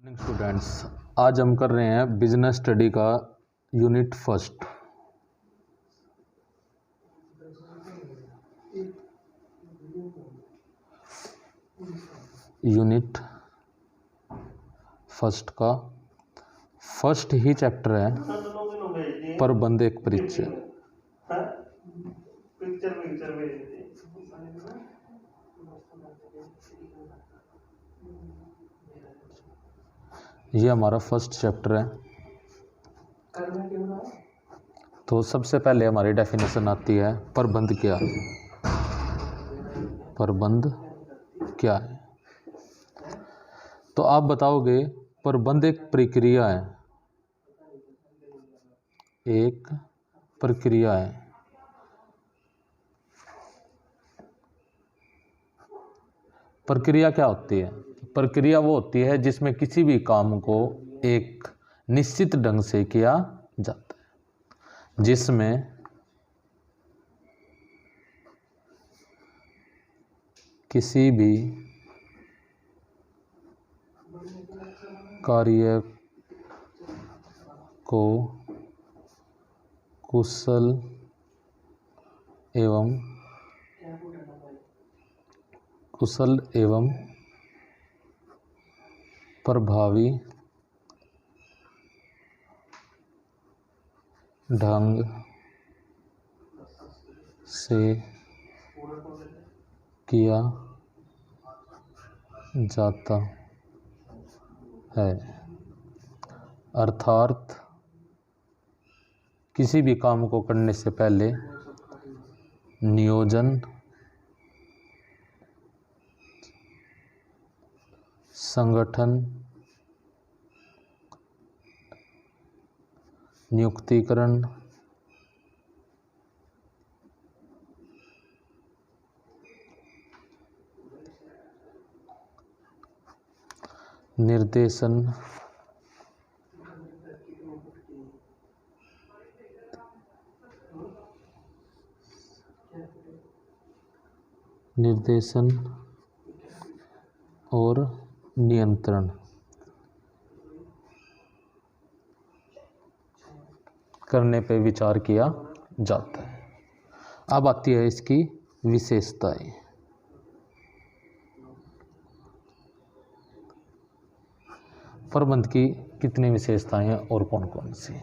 Students, आज हम कर रहे हैं बिजनेस स्टडी का यूनिट फर्स्ट। यूनिट फर्स्ट का फर्स्ट ही चैप्टर है प्रबंध एक परिचय। ये हमारा फर्स्ट चैप्टर है। तो सबसे पहले हमारी डेफिनेशन आती है प्रबंध क्या है। प्रबंध क्या है तो आप बताओगे प्रबंध एक प्रक्रिया है। एक प्रक्रिया है। प्रक्रिया क्या होती है? प्रक्रिया वो होती है जिसमें किसी भी काम को एक निश्चित ढंग से किया जाता है, जिसमें किसी भी कार्य को कुशल एवं प्रभावी ढंग से किया जाता है। अर्थात किसी भी काम को करने से पहले नियोजन, संगठन, नियुक्तिकरण, निर्देशन, और नियंत्रण करने पे विचार किया जाता है। अब आती है इसकी विशेषताएं। प्रबंध की कितनी विशेषताएं हैं और कौन कौन सी?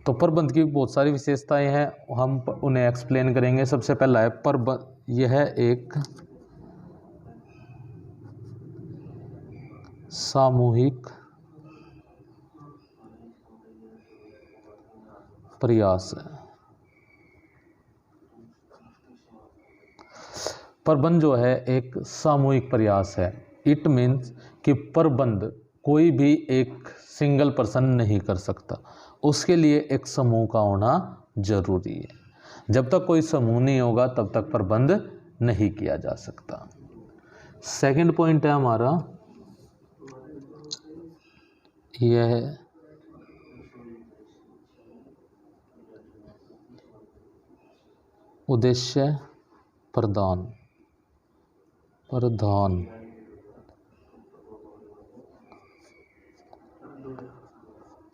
तो प्रबंध की बहुत सारी विशेषताएं हैं, हम उन्हें एक्सप्लेन करेंगे। सबसे पहला है प्रबंध। यह एक सामूहिक प्रयास है। प्रबंध जो है एक सामूहिक प्रयास है। इट मीन्स कि प्रबंध कोई भी एक सिंगल पर्सन नहीं कर सकता, उसके लिए एक समूह का होना जरूरी है। जब तक कोई समूह नहीं होगा तब तक प्रबंध नहीं किया जा सकता। सेकंड पॉइंट है हमारा यह उद्देश्य प्रधान।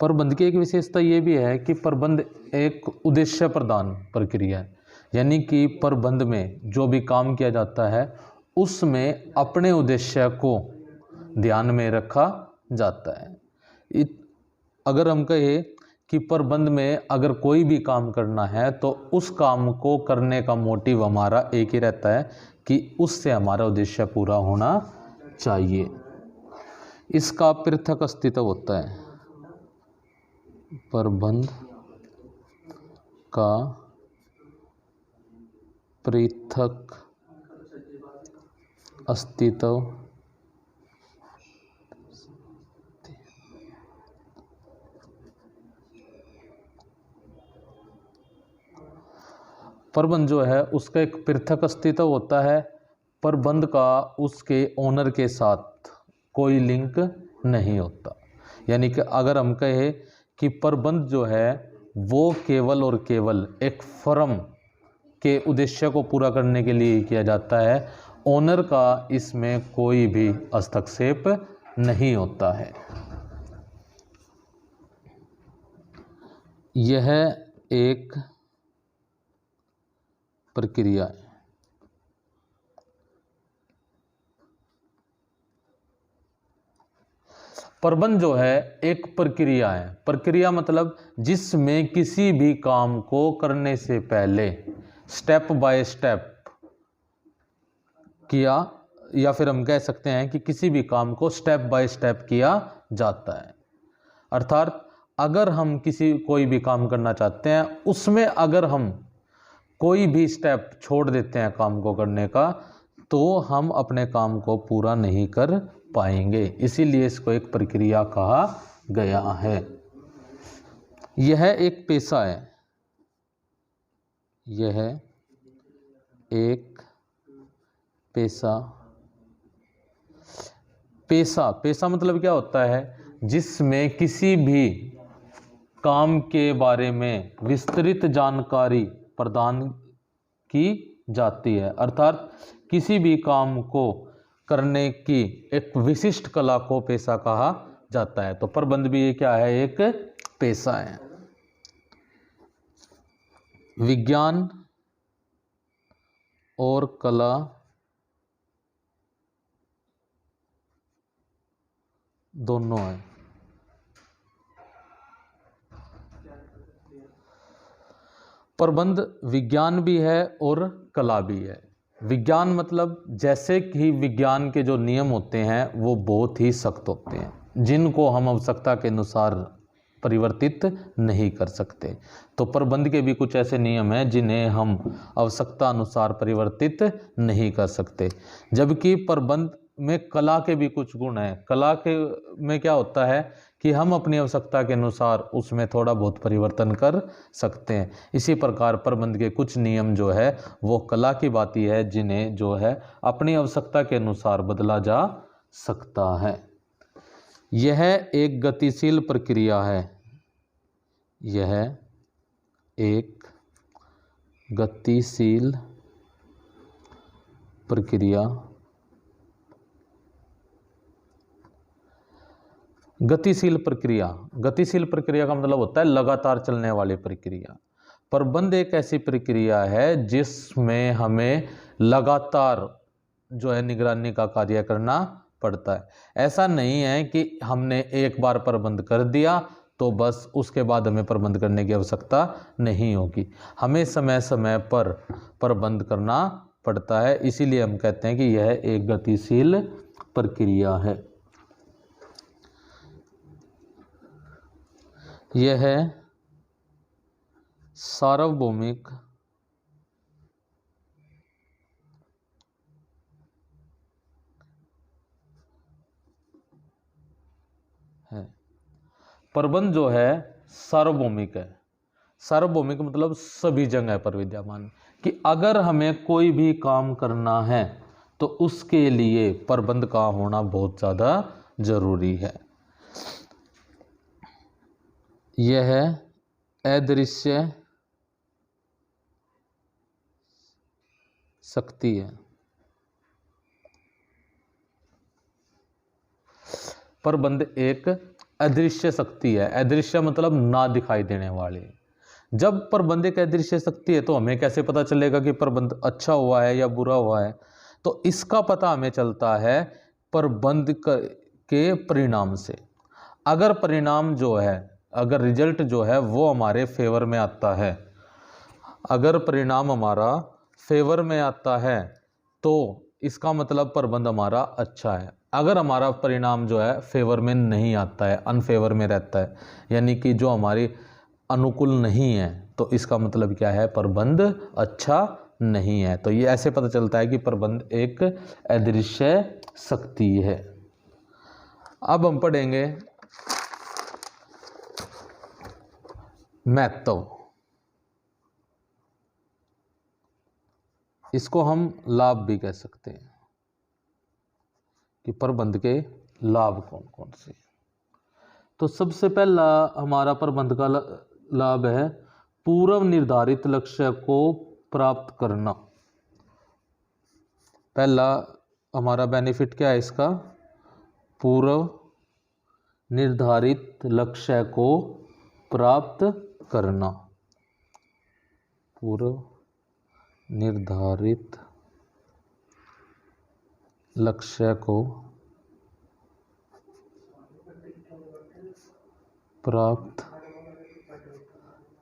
प्रबंध की एक विशेषता ये भी है कि प्रबंध एक उद्देश्य प्रधान प्रक्रिया है, यानी कि प्रबंध में जो भी काम किया जाता है उसमें अपने उद्देश्य को ध्यान में रखा जाता है। अगर हम कहें कि प्रबंध में अगर कोई भी काम करना है तो उस काम को करने का मोटिव हमारा एक ही रहता है कि उससे हमारा उद्देश्य पूरा होना चाहिए। इसका पृथक अस्तित्व होता है। प्रबंध का पृथक अस्तित्व प्रबंध जो है उसका एक पृथक अस्तित्व होता है। प्रबंध का उसके ओनर के साथ कोई लिंक नहीं होता। यानी कि अगर हम कहें कि प्रबंध जो है वो केवल और केवल एक फर्म के उद्देश्य को पूरा करने के लिए किया जाता है, ओनर का इसमें कोई भी हस्तक्षेप नहीं होता है। यह एक प्रक्रिया है। प्रबंध जो है एक प्रक्रिया है। प्रक्रिया मतलब जिसमें किसी भी काम को करने से पहले स्टेप बाय स्टेप किया, या फिर हम कह सकते हैं कि किसी भी काम को स्टेप बाय स्टेप किया जाता है। अर्थात अगर हम कोई भी काम करना चाहते हैं, उसमें अगर हम कोई भी स्टेप छोड़ देते हैं काम को करने का, तो हम अपने काम को पूरा नहीं कर पाएंगे। इसीलिए इसको एक प्रक्रिया कहा गया है। यह एक पेशा है। यह एक पेशा। पेशा मतलब क्या होता है? जिसमें किसी भी काम के बारे में विस्तृत जानकारी प्रदान की जाती है। अर्थात किसी भी काम को करने की एक विशिष्ट कला को पेशा कहा जाता है। तो प्रबंध भी ये क्या है? एक पेशा है। विज्ञान और कला दोनों है। प्रबंध विज्ञान भी है और कला भी है। विज्ञान मतलब जैसे कि विज्ञान के जो नियम होते हैं वो बहुत ही सख्त होते हैं, जिनको हम आवश्यकता के अनुसार परिवर्तित नहीं कर सकते। तो प्रबंध के भी कुछ ऐसे नियम हैं जिन्हें हम आवश्यकता अनुसार परिवर्तित नहीं कर सकते। जबकि प्रबंध में कला के भी कुछ गुण हैं। कला के में क्या होता है कि हम अपनी आवश्यकता के अनुसार उसमें थोड़ा बहुत परिवर्तन कर सकते हैं। इसी प्रकार प्रबंध के कुछ नियम जो है वो कला की बात ही है, जिन्हें जो है अपनी आवश्यकता के अनुसार बदला जा सकता है। यह एक गतिशील प्रक्रिया है। यह एक गतिशील प्रक्रिया। गतिशील प्रक्रिया, गतिशील प्रक्रिया का मतलब होता है लगातार चलने वाली प्रक्रिया। प्रबंध एक ऐसी प्रक्रिया है जिसमें हमें लगातार जो है निगरानी का कार्य करना पड़ता है। ऐसा नहीं है कि हमने एक बार प्रबंध कर दिया तो बस उसके बाद हमें प्रबंध करने की आवश्यकता नहीं होगी। हमें समय समय पर प्रबंध करना पड़ता है। इसीलिए हम कहते हैं कि यह एक गतिशील प्रक्रिया है। यह है सार्वभौमिक है। प्रबंध जो है सार्वभौमिक है। सार्वभौमिक मतलब सभी जगह पर विद्यमान, कि अगर हमें कोई भी काम करना है तो उसके लिए प्रबंध का होना बहुत ज़्यादा जरूरी है। यह अदृश्य शक्ति है। प्रबंध एक अदृश्य शक्ति है। अदृश्य मतलब ना दिखाई देने वाली। जब प्रबंध एक अदृश्य शक्ति है तो हमें कैसे पता चलेगा कि प्रबंध अच्छा हुआ है या बुरा हुआ है? तो इसका पता हमें चलता है प्रबंध के परिणाम से। अगर परिणाम जो है, अगर रिजल्ट जो है वो हमारे फेवर में आता है, अगर परिणाम हमारा फेवर में आता है तो इसका मतलब प्रबंध हमारा अच्छा है। अगर हमारा परिणाम जो है फेवर में नहीं आता है, अनफेवर में रहता है, यानी कि जो हमारी अनुकूल नहीं है, तो इसका मतलब क्या है? प्रबंध अच्छा नहीं है। तो ये ऐसे पता चलता है कि प्रबंध एक अदृश्य शक्ति है। अब हम पढ़ेंगे महत्व। इसको हम लाभ भी कह सकते हैं कि प्रबंध के लाभ कौन कौन से। तो सबसे पहला हमारा प्रबंध का लाभ है पूर्व निर्धारित लक्ष्य को प्राप्त करना। पहला हमारा बेनिफिट क्या है इसका? पूर्व निर्धारित लक्ष्य को प्राप्त करना, पूर्व निर्धारित लक्ष्य को प्राप्त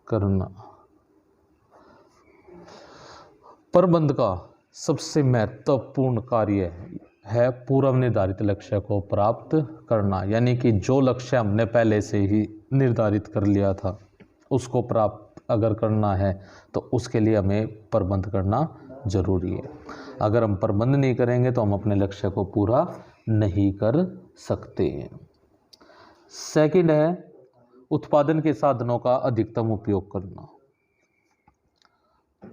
करना। प्रबंध का सबसे महत्वपूर्ण कार्य है पूर्व निर्धारित लक्ष्य को प्राप्त करना, यानी कि जो लक्ष्य हमने पहले से ही निर्धारित कर लिया था उसको प्राप्त अगर करना है तो उसके लिए हमें प्रबंध करना जरूरी है। अगर हम प्रबंध नहीं करेंगे तो हम अपने लक्ष्य को पूरा नहीं कर सकते। सेकंड है उत्पादन के साधनों का अधिकतम उपयोग करना।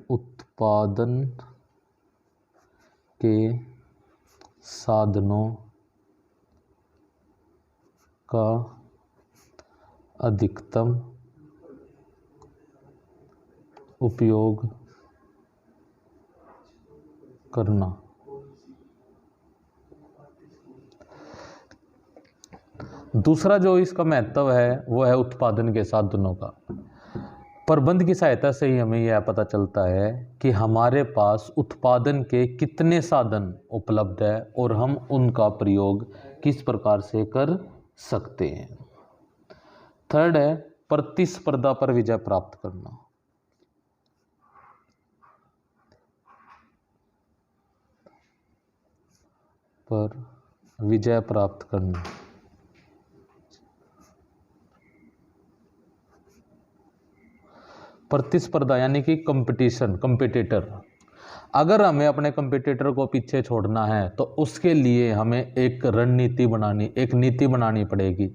उत्पादन के साधनों का अधिकतम उपयोग करना। दूसरा जो इसका महत्व है वो है उत्पादन के साधनों का। प्रबंध की सहायता से ही हमें यह पता चलता है कि हमारे पास उत्पादन के कितने साधन उपलब्ध है और हम उनका प्रयोग किस प्रकार से कर सकते हैं। थर्ड है प्रतिस्पर्धा पर विजय प्राप्त करना। पर विजय प्राप्त करना। प्रतिस्पर्धा यानी कि कंपटीशन, कंपटीटर। अगर हमें अपने कंपटीटर को पीछे छोड़ना है तो उसके लिए हमें एक रणनीति बनानी, एक नीति बनानी पड़ेगी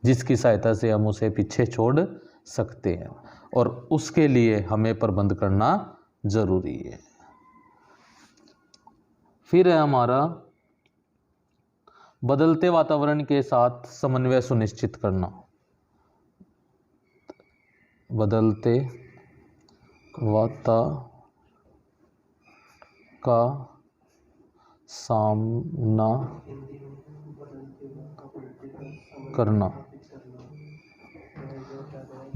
जिसकी सहायता से हम उसे पीछे छोड़ सकते हैं, और उसके लिए हमें प्रबंध करना जरूरी है। फिर है हमारा बदलते वातावरण के साथ समन्वय सुनिश्चित करना। बदलते वातावरण का सामना करना।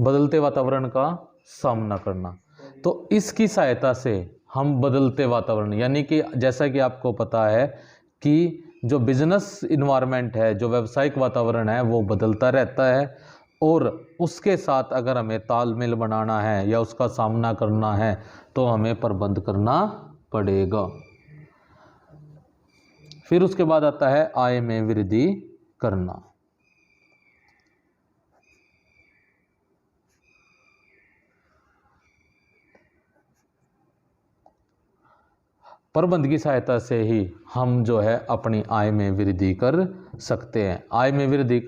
बदलते वातावरण का सामना करना, तो इसकी सहायता से हम बदलते वातावरण, यानी कि जैसा कि आपको पता है कि जो बिजनेस इन्वायरमेंट है, जो व्यावसायिक वातावरण है वो बदलता रहता है, और उसके साथ अगर हमें तालमेल बनाना है या उसका सामना करना है तो हमें प्रबंध करना पड़ेगा। फिर उसके बाद आता है आय में वृद्धि करना। प्रबंध की सहायता से ही हम जो है अपनी आय में वृद्धि कर सकते हैं। आय में वृद्धि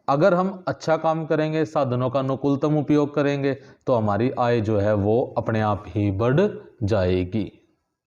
अगर हम अच्छा काम करेंगे, साधनों का अनुकूलतम उपयोग करेंगे तो हमारी आय जो है वो अपने आप ही बढ़ जाएगी।